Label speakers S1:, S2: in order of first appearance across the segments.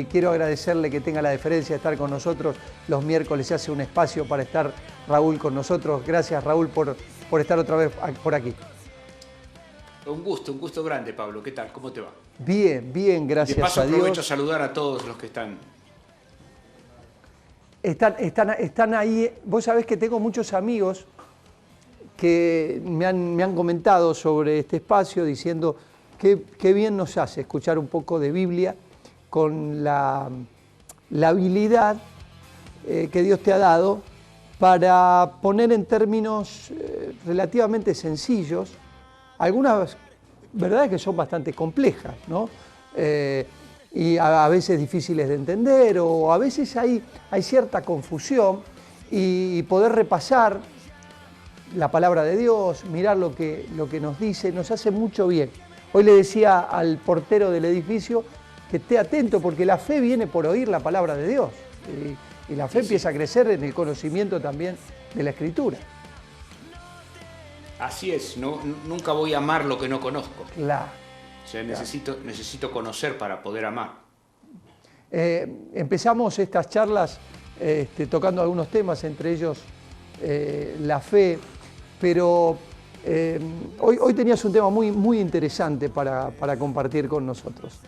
S1: Quiero agradecerle que tenga la deferencia de estar con nosotros los miércoles. Se hace un espacio para estar Raúl con nosotros. Gracias, Raúl, por estar otra vez por aquí.
S2: Un gusto grande, Pablo. ¿Qué tal? ¿Cómo te va?
S1: Bien, bien, gracias a Dios.
S2: De paso aprovecho a saludar a todos los que están.
S1: Están ahí. Vos sabés que tengo muchos amigos que me han comentado sobre este espacio diciendo qué bien nos hace escuchar un poco de Biblia con la habilidad que Dios te ha dado para poner en términos relativamente sencillos algunas verdades que son bastante complejas, ¿no? Y a veces difíciles de entender, o a veces hay cierta confusión, y poder repasar la palabra de Dios, mirar lo que nos dice, nos hace mucho bien. Hoy le decía al portero del edificio que esté atento, porque la fe viene por oír la palabra de Dios, y la fe empieza a crecer en el conocimiento también de la Escritura.
S2: Así es, nunca voy a amar lo que no conozco.
S1: Claro.
S2: O sea, necesito conocer para poder amar.
S1: Empezamos estas charlas tocando algunos temas, entre ellos la fe, pero hoy tenías un tema muy interesante para compartir con nosotros.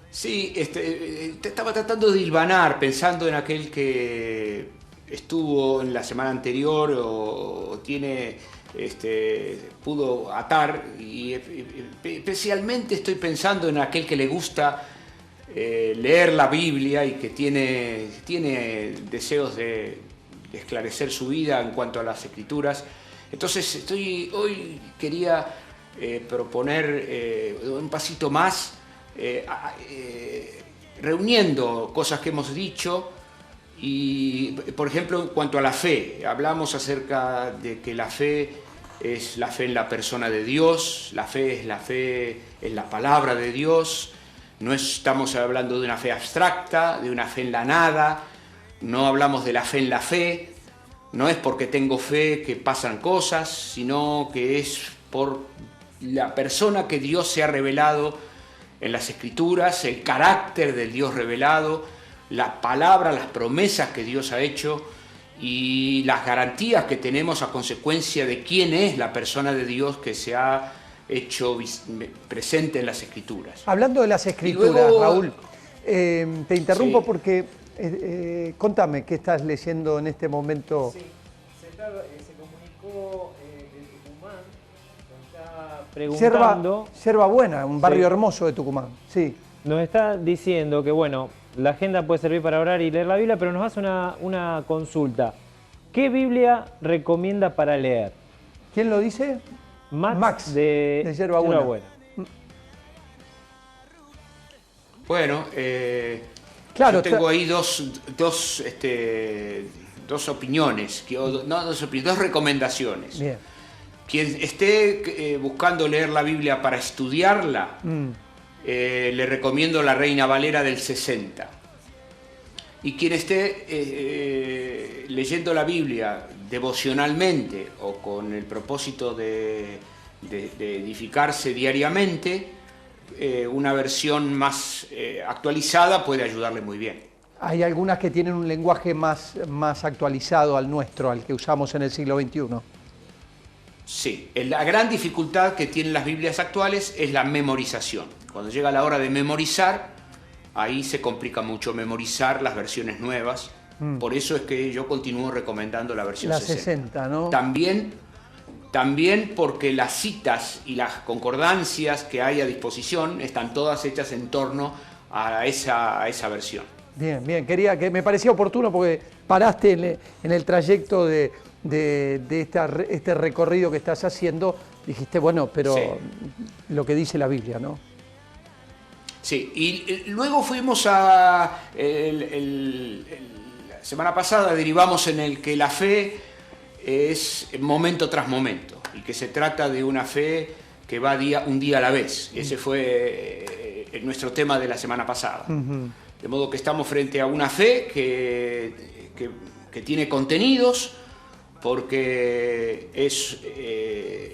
S2: Sí, te estaba tratando de hilvanar, pensando en aquel que estuvo en la semana anterior o pudo atar, y especialmente estoy pensando en aquel que le gusta leer la Biblia y que tiene deseos de esclarecer su vida en cuanto a las Escrituras. Entonces hoy quería proponer un pasito más, reuniendo cosas que hemos dicho. Y, por ejemplo, en cuanto a la fe, hablamos acerca de que la fe es la fe en la persona de Dios, la fe en la palabra de Dios. No estamos hablando de una fe abstracta, de una fe en la nada, no hablamos de la fe en la fe, no es porque tengo fe que pasan cosas, sino que es por la persona que Dios se ha revelado en las Escrituras, el carácter del Dios revelado, la palabra, las promesas que Dios ha hecho y las garantías que tenemos a consecuencia de quién es la persona de Dios que se ha hecho presente en las Escrituras.
S1: Hablando de las Escrituras, luego, Raúl, te interrumpo, sí, porque contame qué estás leyendo en este momento.
S3: Sí, se comunicó de Tucumán, nos está preguntando...
S1: Yerba Buena, un barrio hermoso de Tucumán, sí.
S3: Nos está diciendo que, bueno, la agenda puede servir para orar y leer la Biblia, pero nos hace una consulta. ¿Qué Biblia recomienda para leer?
S1: ¿Quién lo dice?
S3: Max de
S1: Yerba Buena.
S2: Bueno,
S1: claro,
S2: yo tengo ahí dos opiniones, dos recomendaciones.
S1: Bien.
S2: Quien esté buscando leer la Biblia para estudiarla, le recomiendo la Reina Valera del 60. Y quien esté leyendo la Biblia devocionalmente o con el propósito de edificarse diariamente, una versión más actualizada puede ayudarle muy bien.
S1: Hay algunas que tienen un lenguaje más actualizado al nuestro, al que usamos en el siglo XXI.
S2: Sí, la gran dificultad que tienen las Biblias actuales es la memorización. Cuando llega la hora de memorizar, ahí se complica mucho memorizar las versiones nuevas. Por eso es que yo continúo recomendando la versión
S1: 60, ¿no?
S2: También porque las citas y las concordancias que hay a disposición están todas hechas en torno a esa versión.
S1: Bien, me parecía oportuno porque paraste en el trayecto de este recorrido que estás haciendo, dijiste, bueno, pero sí, lo que dice la Biblia, ¿no?
S2: Sí, y luego fuimos la semana pasada derivamos en el que la fe es momento tras momento y que se trata de una fe que va un día a la vez. Ese fue nuestro tema de la semana pasada. De modo que estamos frente a una fe que tiene contenidos, porque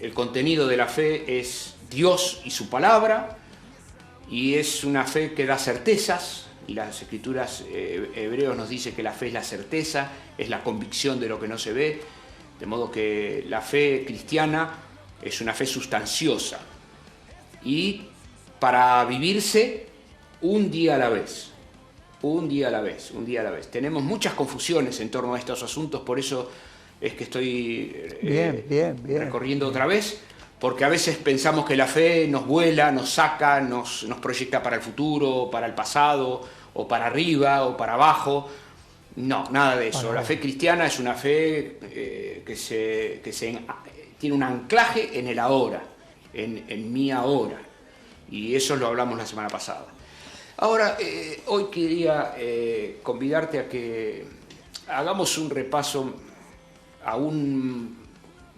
S2: el contenido de la fe es Dios y su palabra, y es una fe que da certezas, y las escrituras hebreos nos dicen que la fe es la certeza, es la convicción de lo que no se ve, de modo que la fe cristiana es una fe sustanciosa y para vivirse un día a la vez, un día a la vez, un día a la vez. Tenemos muchas confusiones en torno a estos asuntos, por eso es que estoy recorriendo otra vez, porque a veces pensamos que la fe nos vuela, nos saca, nos proyecta para el futuro, para el pasado, o para arriba, o para abajo. No, nada de eso. La fe cristiana es una fe que tiene un anclaje en el ahora, en mi ahora. Y eso lo hablamos la semana pasada. Ahora, hoy quería convidarte a que hagamos un repaso,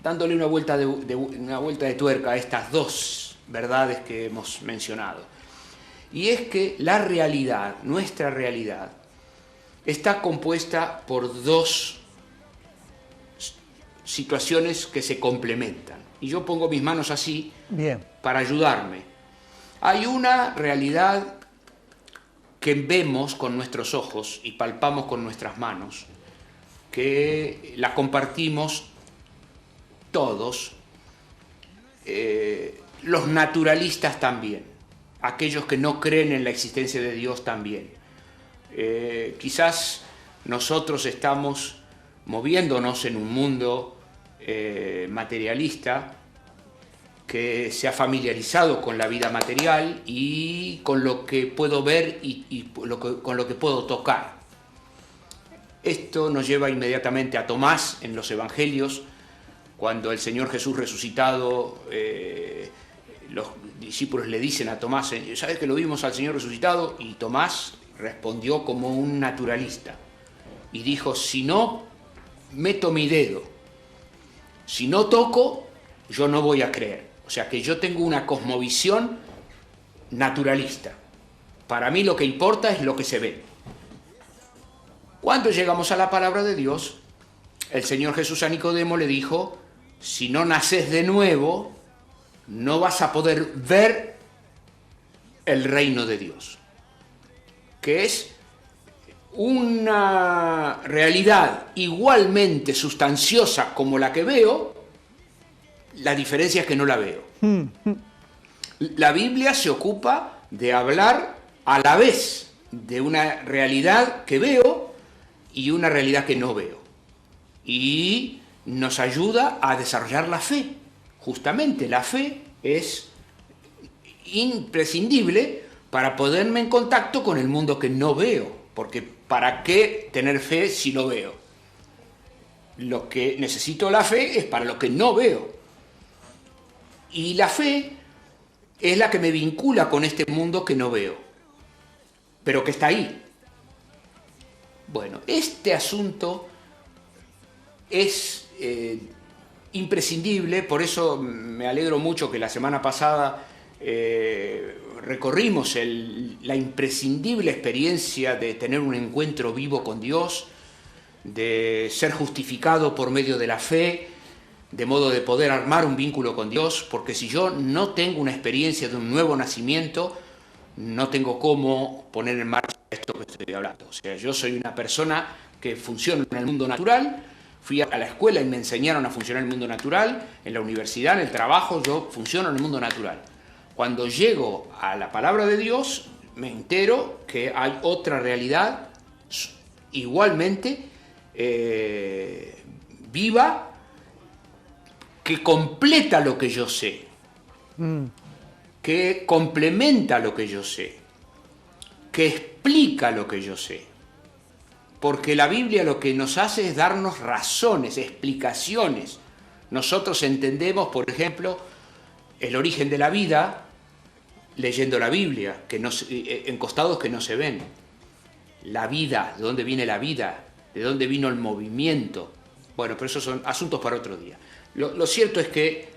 S2: dándole una vuelta de tuerca a estas dos verdades que hemos mencionado. Y es que la realidad, nuestra realidad, está compuesta por dos situaciones que se complementan. Y yo pongo mis manos así para ayudarme. Hay una realidad que vemos con nuestros ojos y palpamos con nuestras manos, que la compartimos todos, los naturalistas también, aquellos que no creen en la existencia de Dios también. Quizás nosotros estamos moviéndonos en un mundo materialista que se ha familiarizado con la vida material y con lo que puedo ver y con lo que puedo tocar. Esto nos lleva inmediatamente a Tomás en los Evangelios, cuando el Señor Jesús resucitado, los discípulos le dicen a Tomás, ¿sabes que lo vimos al Señor resucitado? Y Tomás respondió como un naturalista y dijo, si no meto mi dedo, si no toco, yo no voy a creer. O sea que yo tengo una cosmovisión naturalista. Para mí lo que importa es lo que se ve. Cuando llegamos a la palabra de Dios, el Señor Jesús a Nicodemo le dijo, si no naces de nuevo, no vas a poder ver el reino de Dios, que es una realidad igualmente sustanciosa como la que veo, la diferencia es que no la veo. La Biblia se ocupa de hablar a la vez de una realidad que veo y una realidad que no veo. Y nos ayuda a desarrollar la fe. Justamente la fe es imprescindible para ponerme en contacto con el mundo que no veo. Porque ¿para qué tener fe si no veo? Lo que necesito la fe es para lo que no veo. Y la fe es la que me vincula con este mundo que no veo, pero que está ahí. Bueno, este asunto es imprescindible, por eso me alegro mucho que la semana pasada recorrimos la imprescindible experiencia de tener un encuentro vivo con Dios, de ser justificado por medio de la fe, de modo de poder armar un vínculo con Dios, porque si yo no tengo una experiencia de un nuevo nacimiento, no tengo cómo poner en marcha esto que estoy hablando. O sea, yo soy una persona que funciona en el mundo natural, fui a la escuela y me enseñaron a funcionar en el mundo natural, en la universidad, en el trabajo, yo funciono en el mundo natural. Cuando llego a la palabra de Dios, me entero que hay otra realidad igualmente viva, que completa lo que yo sé, que complementa lo que yo sé, que explica lo que yo sé. Porque la Biblia lo que nos hace es darnos razones, explicaciones. Nosotros entendemos, por ejemplo, el origen de la vida leyendo la Biblia, en costados que no se ven. La vida, ¿de dónde viene la vida? ¿De dónde vino el movimiento? Bueno, pero esos son asuntos para otro día. Lo cierto es que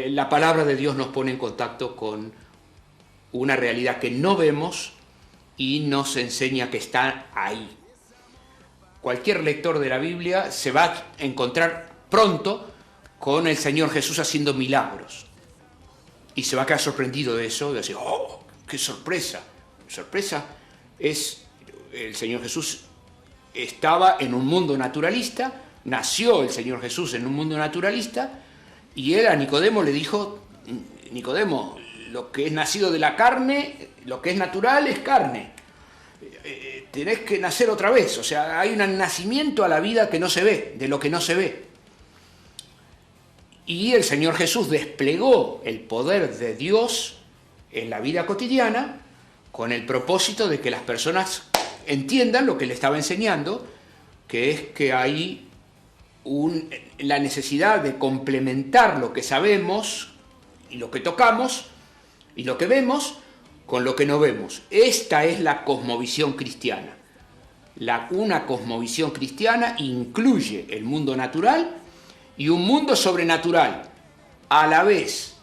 S2: la palabra de Dios nos pone en contacto con una realidad que no vemos y nos enseña que está ahí. Cualquier lector de la Biblia se va a encontrar pronto con el Señor Jesús haciendo milagros. Y se va a quedar sorprendido de eso, de decir, ¡oh, qué sorpresa. Sorpresa es, el Señor Jesús estaba en un mundo naturalista, nació el Señor Jesús en un mundo naturalista, y él a Nicodemo le dijo, Nicodemo, lo que es nacido de la carne, lo que es natural es carne. Tenés que nacer otra vez, o sea, hay un nacimiento a la vida que no se ve, de lo que no se ve. Y el Señor Jesús desplegó el poder de Dios en la vida cotidiana con el propósito de que las personas entiendan lo que le estaba enseñando, que es que hay la necesidad de complementar lo que sabemos y lo que tocamos y lo que vemos con lo que no vemos. Esta es la cosmovisión cristiana. Una cosmovisión cristiana incluye el mundo natural y un mundo sobrenatural a la vez.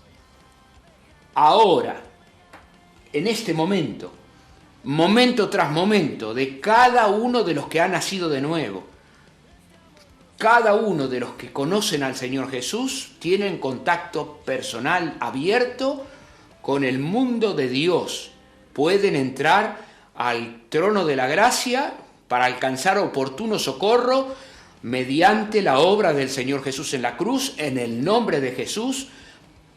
S2: Ahora, en este momento, momento tras momento, de cada uno de los que ha nacido de nuevo, cada uno de los que conocen al Señor Jesús tienen contacto personal abierto con el mundo de Dios. Pueden entrar al trono de la gracia para alcanzar oportuno socorro mediante la obra del Señor Jesús en la cruz, en el nombre de Jesús.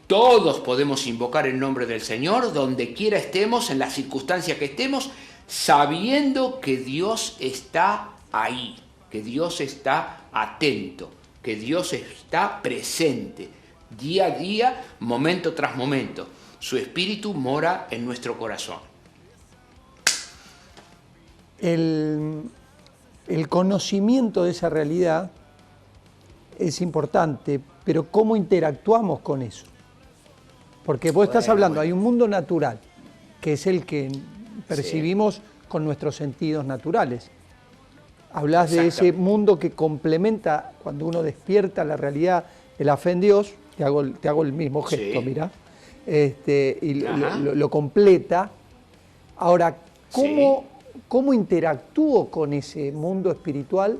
S2: Todos podemos invocar el nombre del Señor, donde quiera estemos, en la circunstancia que estemos, sabiendo que Dios está ahí, que Dios está atento, que Dios está presente, día a día, momento tras momento. Su Espíritu mora en nuestro corazón.
S1: El conocimiento de esa realidad es importante, pero ¿cómo interactuamos con eso? Porque vos estás hablando, hay un mundo natural, que es el que percibimos con nuestros sentidos naturales. Hablas de ese mundo que complementa, cuando uno despierta la realidad de la fe en Dios, te hago el mismo gesto, mirá, y lo completa. Ahora, ¿cómo interactúo con ese mundo espiritual,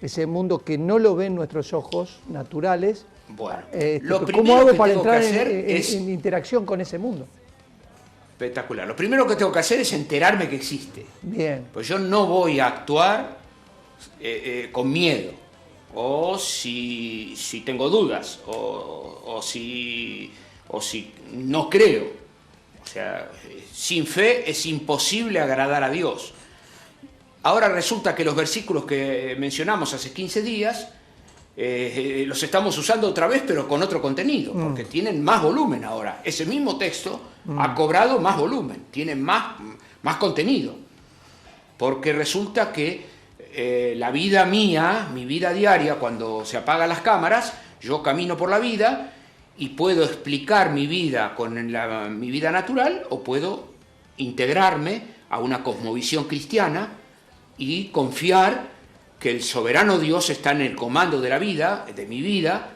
S1: ese mundo que no lo ven nuestros ojos naturales?
S2: Bueno,
S1: ¿cómo hago para entrar en interacción con ese mundo?
S2: Espectacular. Lo primero que tengo que hacer es enterarme que existe.
S1: Bien.
S2: Pues yo no voy a actuar con miedo, o si tengo dudas, o si no creo. O sea, sin fe es imposible agradar a Dios. Ahora resulta que los versículos que mencionamos hace 15 días los estamos usando otra vez, pero con otro contenido, porque tienen más volumen ahora. Ese mismo texto ha cobrado más volumen, tiene más contenido, porque resulta que la vida mía, mi vida diaria, cuando se apagan las cámaras, yo camino por la vida y puedo explicar mi vida con mi vida natural, o puedo integrarme a una cosmovisión cristiana y confiar que el soberano Dios está en el comando de la vida, de mi vida,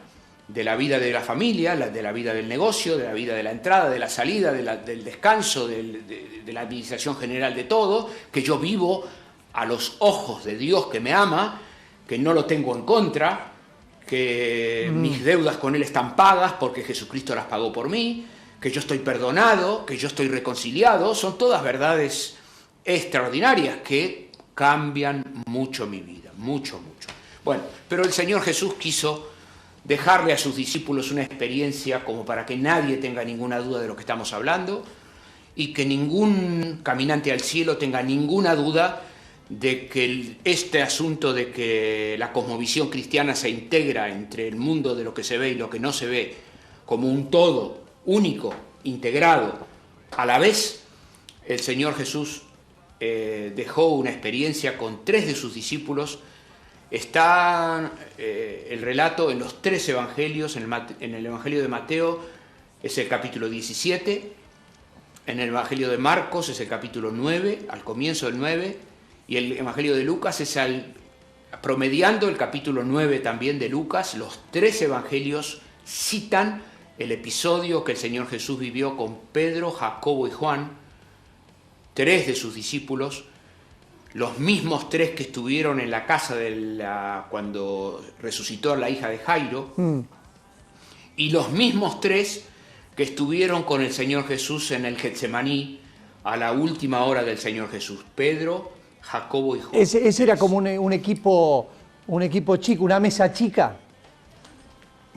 S2: de la vida de la familia, de la vida del negocio, de la vida de la entrada, de la salida, del descanso, de la administración general de todo, que yo vivo a los ojos de Dios que me ama, que no lo tengo en contra, que mis deudas con Él están pagas porque Jesucristo las pagó por mí, que yo estoy perdonado, que yo estoy reconciliado. Son todas verdades extraordinarias que cambian mucho mi vida, mucho. Bueno, pero el Señor Jesús quiso dejarle a sus discípulos una experiencia como para que nadie tenga ninguna duda de lo que estamos hablando, y que ningún caminante al cielo tenga ninguna duda de que este asunto de que la cosmovisión cristiana se integra entre el mundo de lo que se ve y lo que no se ve como un todo único, integrado, a la vez. El Señor Jesús dejó una experiencia con 3 de sus discípulos. Está el relato en los 3 evangelios. En el Evangelio de Mateo es el capítulo 17, en el Evangelio de Marcos es el capítulo 9, al comienzo del 9, y el Evangelio de Lucas es promediando el capítulo 9 también de Lucas. Los 3 evangelios citan el episodio que el Señor Jesús vivió con Pedro, Jacobo y Juan, 3 de sus discípulos, los mismos 3 que estuvieron en la casa cuando resucitó a la hija de Jairo, y los mismos 3 que estuvieron con el Señor Jesús en el Getsemaní a la última hora del Señor Jesús. Pedro, Jacobo y Juan.
S1: Ese era como un equipo chico, una mesa chica.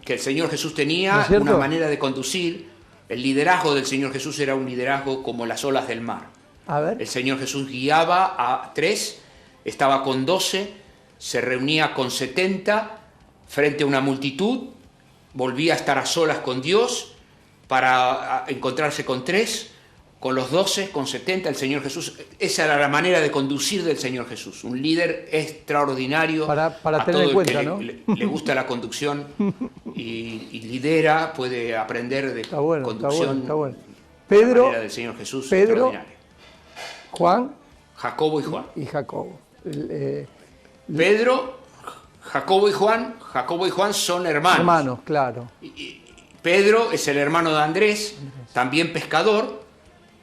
S2: Que el Señor Jesús
S1: ¿No
S2: tenía
S1: es cierto?
S2: una manera de conducir. El liderazgo del Señor Jesús era un liderazgo como las olas del mar.
S1: A ver.
S2: El Señor Jesús guiaba a 3, estaba con 12, se reunía con 70 frente a una multitud, volvía a estar a solas con Dios para encontrarse con 3, con los 12, con 70, el Señor Jesús. Esa era la manera de conducir del Señor Jesús, un líder extraordinario.
S1: Para
S2: a
S1: tener
S2: todo
S1: en cuenta,
S2: el
S1: ¿no?
S2: que le gusta la conducción y lidera, puede aprender de
S1: Está bueno,
S2: conducción.
S1: está bueno.
S2: La
S1: Pedro,
S2: manera del Señor Jesús,
S1: Pedro,
S2: extraordinaria.
S1: Juan
S2: Jacobo y Juan.
S1: y Jacobo.
S2: Pedro, Jacobo y Juan son hermanos.
S1: Hermanos, claro.
S2: Pedro es el hermano de Andrés, también pescador,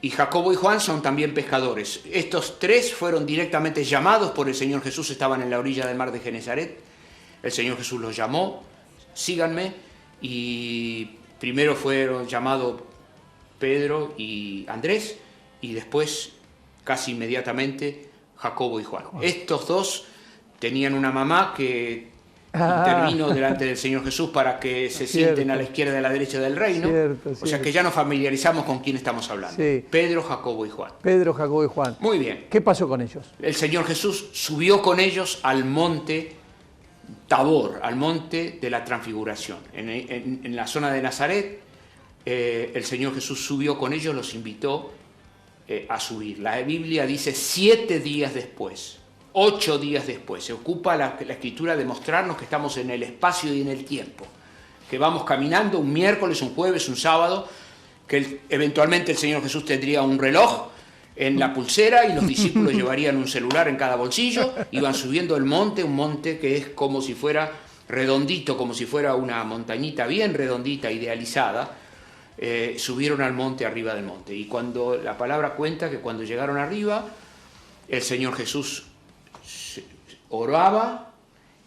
S2: y Jacobo y Juan son también pescadores. Estos 3 fueron directamente llamados por el Señor Jesús, estaban en la orilla del mar de Genesaret. El Señor Jesús los llamó, síganme, y primero fueron llamados Pedro y Andrés, y después, casi inmediatamente, Jacobo y Juan. Estos 2 tenían una mamá que intervino delante del Señor Jesús para que se sienten a la izquierda y a la derecha del reino. O sea que ya nos familiarizamos con quién estamos hablando.
S1: Sí.
S2: Pedro, Jacobo y Juan.
S1: Pedro, Jacobo y Juan.
S2: Muy bien.
S1: ¿Qué pasó con ellos?
S2: El Señor Jesús subió con ellos al monte Tabor, al monte de la Transfiguración. En la zona de Nazaret, el Señor Jesús subió con ellos, los invitó a subir. La Biblia dice 7 días después. 8 días después. Se ocupa la Escritura de mostrarnos que estamos en el espacio y en el tiempo. Que vamos caminando un miércoles, un jueves, un sábado, que eventualmente el Señor Jesús tendría un reloj en la pulsera y los discípulos llevarían un celular en cada bolsillo, iban subiendo el monte, un monte que es como si fuera redondito, como si fuera una montañita bien redondita, idealizada. Subieron al monte, arriba del monte. Y cuando la palabra cuenta que cuando llegaron arriba, el Señor Jesús oraba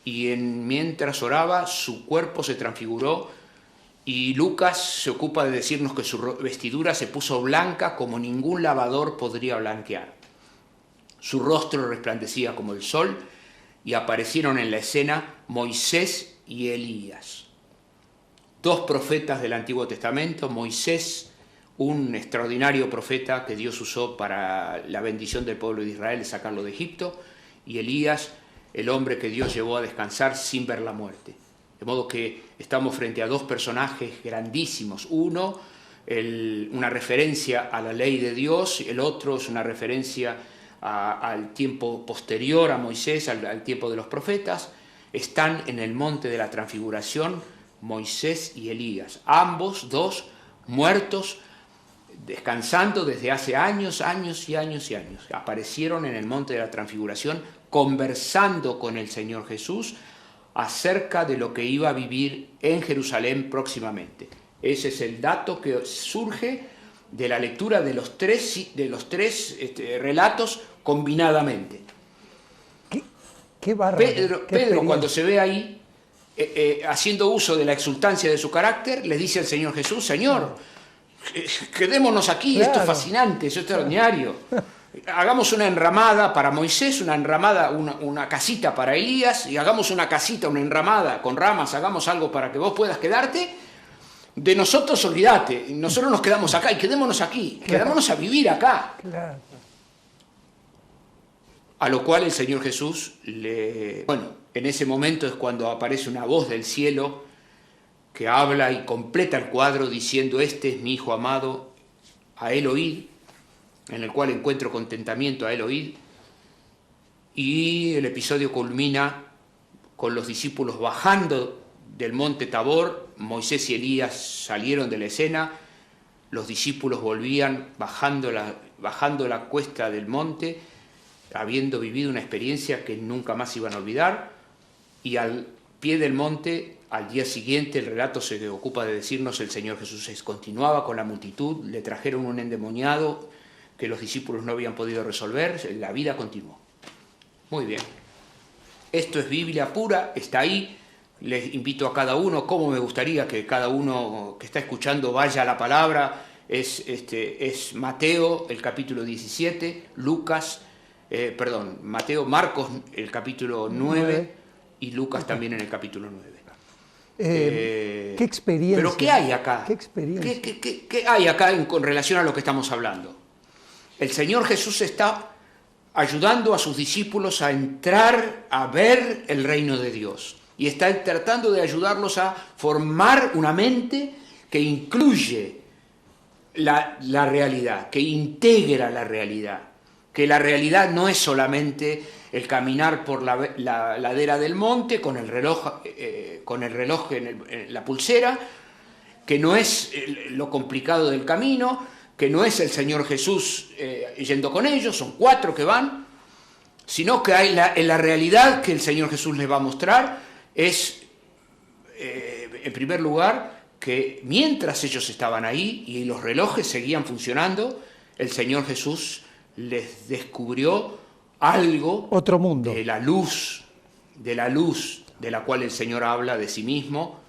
S2: y mientras oraba su cuerpo se transfiguró y Lucas se ocupa de decirnos que su vestidura se puso blanca como ningún lavador podría blanquear. Su rostro resplandecía como el sol y aparecieron en la escena Moisés y Elías. 2 profetas del Antiguo Testamento, Moisés, un extraordinario profeta que Dios usó para la bendición del pueblo de Israel, de sacarlo de Egipto, y Elías, el hombre que Dios llevó a descansar sin ver la muerte. De modo que estamos frente a 2 personajes grandísimos. Uno, una referencia a la ley de Dios, el otro es una referencia al tiempo posterior a Moisés, al tiempo de los profetas. Están en el monte de la Transfiguración Moisés y Elías, ambos 2 muertos, descansando desde hace años. Aparecieron en el monte de la Transfiguración conversando con el Señor Jesús acerca de lo que iba a vivir en Jerusalén próximamente. Ese es el dato que surge de la lectura de los tres relatos combinadamente.
S1: Qué bárbaro.
S2: Pedro cuando se ve ahí, haciendo uso de la exultancia de su carácter, le dice al Señor Jesús: Señor, quedémonos aquí,
S1: claro.
S2: Esto es fascinante, esto es extraordinario. Hagamos una enramada para Moisés, una enramada, una casita para Elías, y hagamos una casita, una enramada con ramas, hagamos algo para que vos puedas quedarte. De nosotros olvídate, nosotros nos quedamos acá y quedémonos aquí, claro. Quedémonos a vivir acá.
S1: Claro.
S2: A lo cual el Señor Jesús, en ese momento es cuando aparece una voz del cielo que habla y completa el cuadro diciendo: este es mi Hijo amado, a él oíd, en el cual encuentro contentamiento, a él oíd. Y el episodio culmina con los discípulos bajando del monte Tabor. Moisés y Elías salieron de la escena, los discípulos volvían bajando la cuesta del monte, habiendo vivido una experiencia que nunca más iban a olvidar, y al pie del monte, al día siguiente, el relato se ocupa de decirnos, el Señor Jesús continuaba con la multitud, le trajeron un endemoniado que los discípulos no habían podido resolver, la vida continuó. Muy bien. Esto es Biblia pura, está ahí, Les invito a cada uno, como me gustaría que cada uno que está escuchando vaya a la palabra, es Mateo, el capítulo 17, Marcos, el capítulo 9 y Lucas también en el capítulo 9.
S1: ¿Qué experiencia?
S2: Pero ¿qué hay acá?
S1: ¿Qué experiencia?
S2: ¿Qué hay acá con relación a lo que estamos hablando? El Señor Jesús está ayudando a sus discípulos a entrar a ver el reino de Dios. Y está tratando de ayudarlos a formar una mente que incluye la realidad, que integra la realidad. Que la realidad no es solamente el caminar por la ladera del monte con el reloj en la pulsera, que no es lo complicado del camino, que no es el Señor Jesús yendo con ellos, son 4 que van, sino que hay en la realidad que el Señor Jesús les va a mostrar es, en primer lugar, que mientras ellos estaban ahí y los relojes seguían funcionando, el Señor Jesús les descubrió algo,
S1: otro mundo,
S2: de la luz de la cual el Señor habla de sí mismo,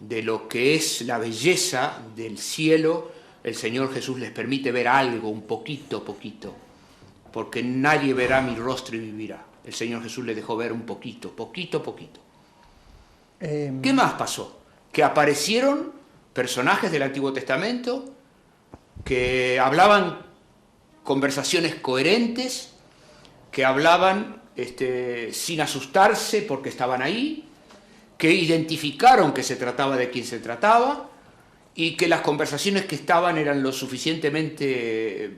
S2: de lo que es la belleza del cielo. El Señor Jesús les permite ver algo, un poquito, porque nadie verá mi rostro y vivirá. El Señor Jesús les dejó ver un poquito. ¿Qué más pasó? Que aparecieron personajes del Antiguo Testamento que hablaban conversaciones coherentes, que hablaban sin asustarse porque estaban ahí, que identificaron que se trataba de quien se trataba y que las conversaciones que estaban eran lo suficientemente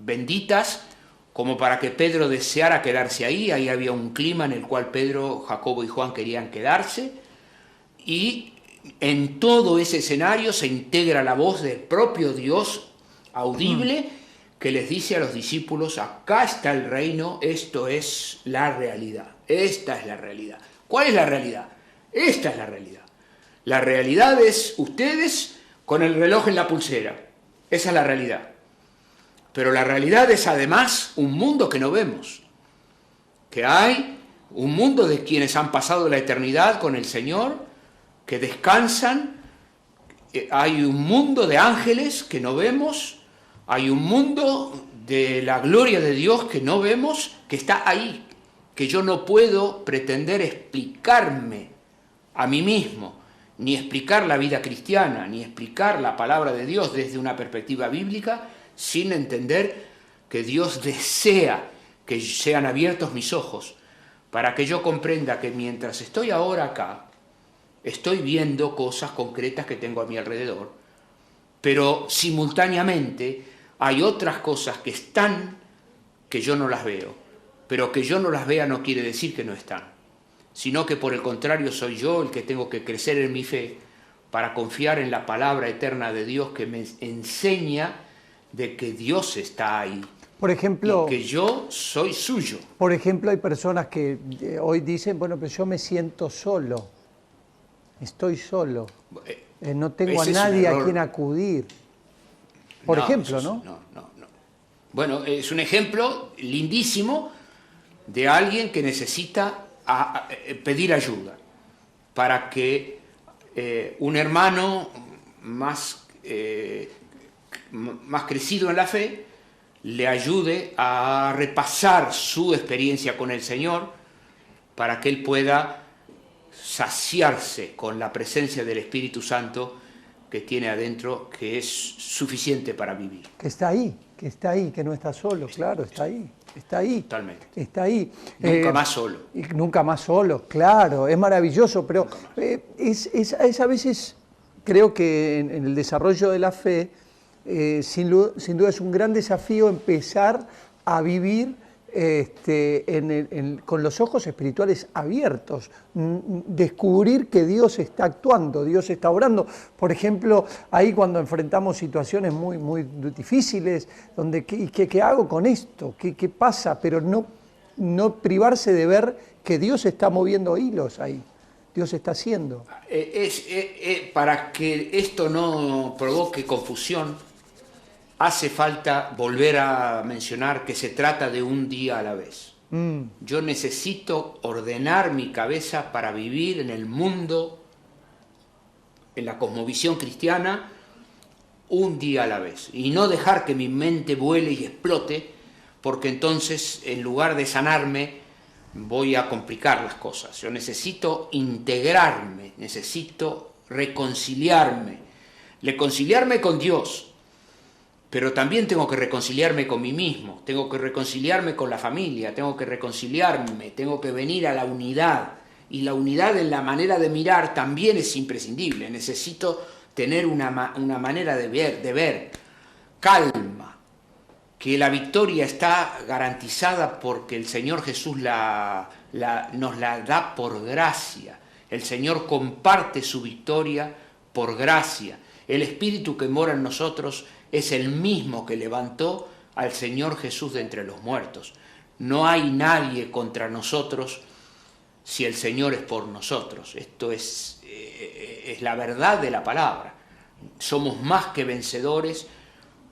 S2: benditas como para que Pedro deseara quedarse ahí. Ahí había un clima en el cual Pedro, Jacobo y Juan querían quedarse, y en todo ese escenario se integra la voz del propio Dios audible que les dice a los discípulos: acá está el reino, esto es la realidad, esta es la realidad. ¿Cuál es la realidad? Esta es la realidad. La realidad es ustedes con el reloj en la pulsera, esa es la realidad. Pero la realidad es además un mundo que no vemos, que hay un mundo de quienes han pasado la eternidad con el Señor, que descansan, hay un mundo de ángeles que no vemos, hay un mundo de la gloria de Dios que no vemos, que está ahí, que yo no puedo pretender explicarme a mí mismo, ni explicar la vida cristiana, ni explicar la palabra de Dios desde una perspectiva bíblica, sin entender que Dios desea que sean abiertos mis ojos, para que yo comprenda que mientras estoy ahora acá, estoy viendo cosas concretas que tengo a mi alrededor, pero simultáneamente hay otras cosas que están que yo no las veo, pero que yo no las vea no quiere decir que no están, sino que por el contrario soy yo el que tengo que crecer en mi fe para confiar en la palabra eterna de Dios que me enseña de que Dios está ahí.
S1: Por ejemplo,
S2: y que yo soy suyo.
S1: Por ejemplo, hay personas que hoy dicen, bueno, pero yo me siento solo, estoy solo, no tengo a nadie a quien acudir. Por ejemplo, ¿no?
S2: No. Bueno, es un ejemplo lindísimo de alguien que necesita pedir ayuda para que un hermano más crecido en la fe le ayude a repasar su experiencia con el Señor para que él pueda saciarse con la presencia del Espíritu Santo que tiene adentro, que es suficiente para vivir.
S1: Que está ahí, que no está solo, claro, está ahí.
S2: Totalmente.
S1: Está ahí.
S2: Nunca más solo.
S1: Y nunca más solo, claro, es maravilloso, pero es a veces, creo que en el desarrollo de la fe, sin duda es un gran desafío empezar a vivir con los ojos espirituales abiertos, descubrir que Dios está actuando, Dios está obrando. Por ejemplo, ahí cuando enfrentamos situaciones muy, muy difíciles, donde ¿qué hago con esto? ¿Qué pasa? Pero no privarse de ver que Dios está moviendo hilos ahí, Dios está haciendo.
S2: Para que esto no provoque confusión, hace falta volver a mencionar que se trata de un día a la vez. Yo necesito ordenar mi cabeza para vivir en el mundo, en la cosmovisión cristiana, un día a la vez. Y no dejar que mi mente vuele y explote, porque entonces, en lugar de sanarme, voy a complicar las cosas. Yo necesito integrarme, necesito reconciliarme con Dios, pero también tengo que reconciliarme con mí mismo, tengo que reconciliarme con la familia, tengo que reconciliarme, tengo que venir a la unidad. Y la unidad en la manera de mirar también es imprescindible. Necesito tener una manera de ver, calma, que la victoria está garantizada porque el Señor Jesús nos la da por gracia. El Señor comparte su victoria por gracia. El Espíritu que mora en nosotros es el mismo que levantó al Señor Jesús de entre los muertos. No hay nadie contra nosotros si el Señor es por nosotros. Esto es la verdad de la palabra. Somos más que vencedores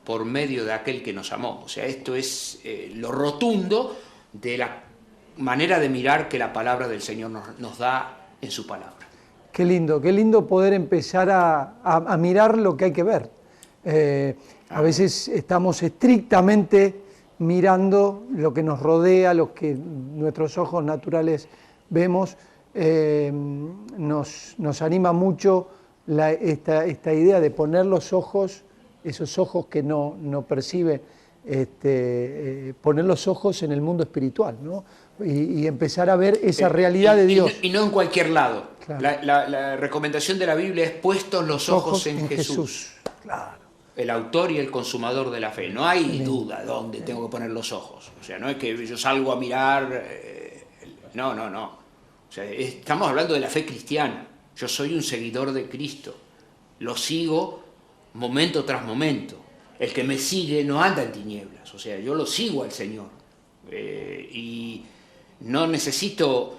S2: por medio de aquel que nos amó. O sea, esto es lo rotundo de la manera de mirar que la palabra del Señor nos da en su palabra.
S1: Qué lindo poder empezar a mirar lo que hay que ver. A veces estamos estrictamente mirando lo que nos rodea, lo que nuestros ojos naturales vemos. Nos anima mucho esta idea de poner los ojos, esos ojos que no perciben, poner los ojos en el mundo espiritual, ¿no? Y empezar a ver esa realidad de Dios.
S2: Y no en cualquier lado.
S1: Claro.
S2: La recomendación de la Biblia es puestos los ojos en Jesús.
S1: Claro.
S2: El autor y el consumador de la fe. No hay duda dónde tengo que poner los ojos. O sea, no es que yo salgo a mirar. No. O sea, estamos hablando de la fe cristiana. Yo soy un seguidor de Cristo. Lo sigo momento tras momento. El que me sigue no anda en tinieblas. O sea, yo lo sigo al Señor. Y no necesito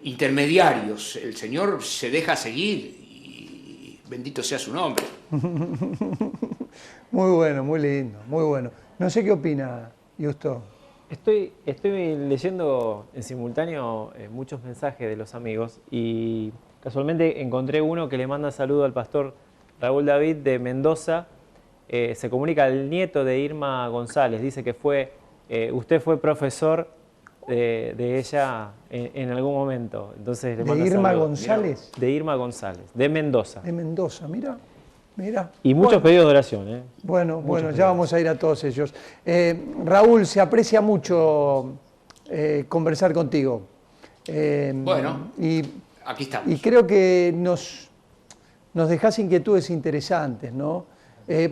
S2: intermediarios. El Señor se deja seguir y bendito sea su nombre.
S1: Muy bueno, muy lindo, muy bueno. No sé qué opina Justo.
S3: Estoy leyendo en simultáneo muchos mensajes de los amigos y casualmente encontré uno que le manda saludo al pastor Raúl David de Mendoza. Se comunica el nieto de Irma González. Dice que usted fue profesor de ella en algún momento. Entonces, le manda
S1: ¿De Irma
S3: saludo.
S1: González?
S3: De Irma González, de Mendoza.
S1: De Mendoza, mira.
S3: Y muchos pedidos de oración.
S1: Bueno, ya vamos a ir a todos ellos. Raúl, se aprecia mucho conversar contigo.
S2: Y aquí estamos.
S1: Y creo que nos dejás inquietudes interesantes, ¿no?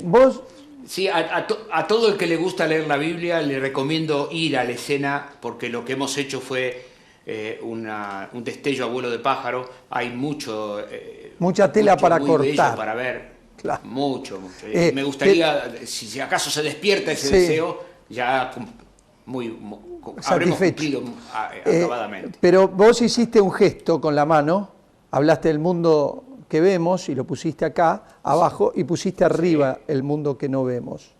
S1: Vos...
S2: Sí, a todo el que le gusta leer la Biblia le recomiendo ir a la escena, porque lo que hemos hecho fue un destello a vuelo de pájaro. Hay
S1: mucha tela para cortar.
S2: Para ver.
S1: Claro.
S2: Mucho. Me gustaría, si acaso se despierta ese deseo, ya habremos cumplido acabadamente.
S1: Pero vos hiciste un gesto con la mano, hablaste del mundo que vemos y lo pusiste acá abajo y pusiste arriba el mundo que no vemos.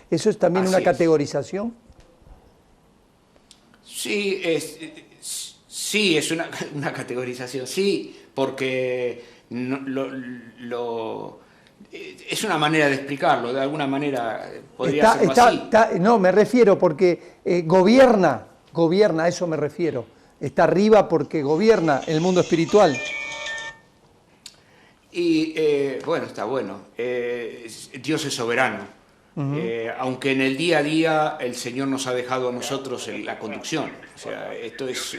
S1: ¿Eso es también una categorización?
S2: Sí, es una categorización, sí, porque es una manera de explicarlo, de alguna manera podría ser así.
S1: No, me refiero porque gobierna, a eso me refiero. Está arriba porque gobierna el mundo espiritual.
S2: Y bueno, está bueno. Dios es soberano. Aunque en el día a día el Señor nos ha dejado a nosotros la conducción. O sea, esto es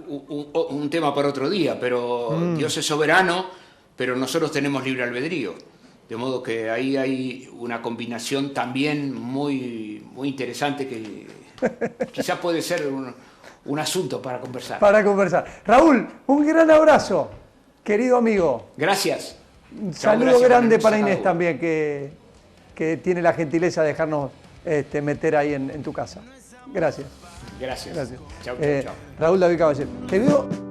S2: un tema para otro día, pero Dios es soberano, pero nosotros tenemos libre albedrío. De modo que ahí hay una combinación también muy interesante que quizás puede ser un asunto para conversar.
S1: Raúl, un gran abrazo, querido amigo.
S2: Gracias.
S1: Un saludo grande para Inés también, que tiene la gentileza de dejarnos meter ahí en tu casa. Gracias.
S2: Chao.
S1: Raúl David Caballero. Te veo...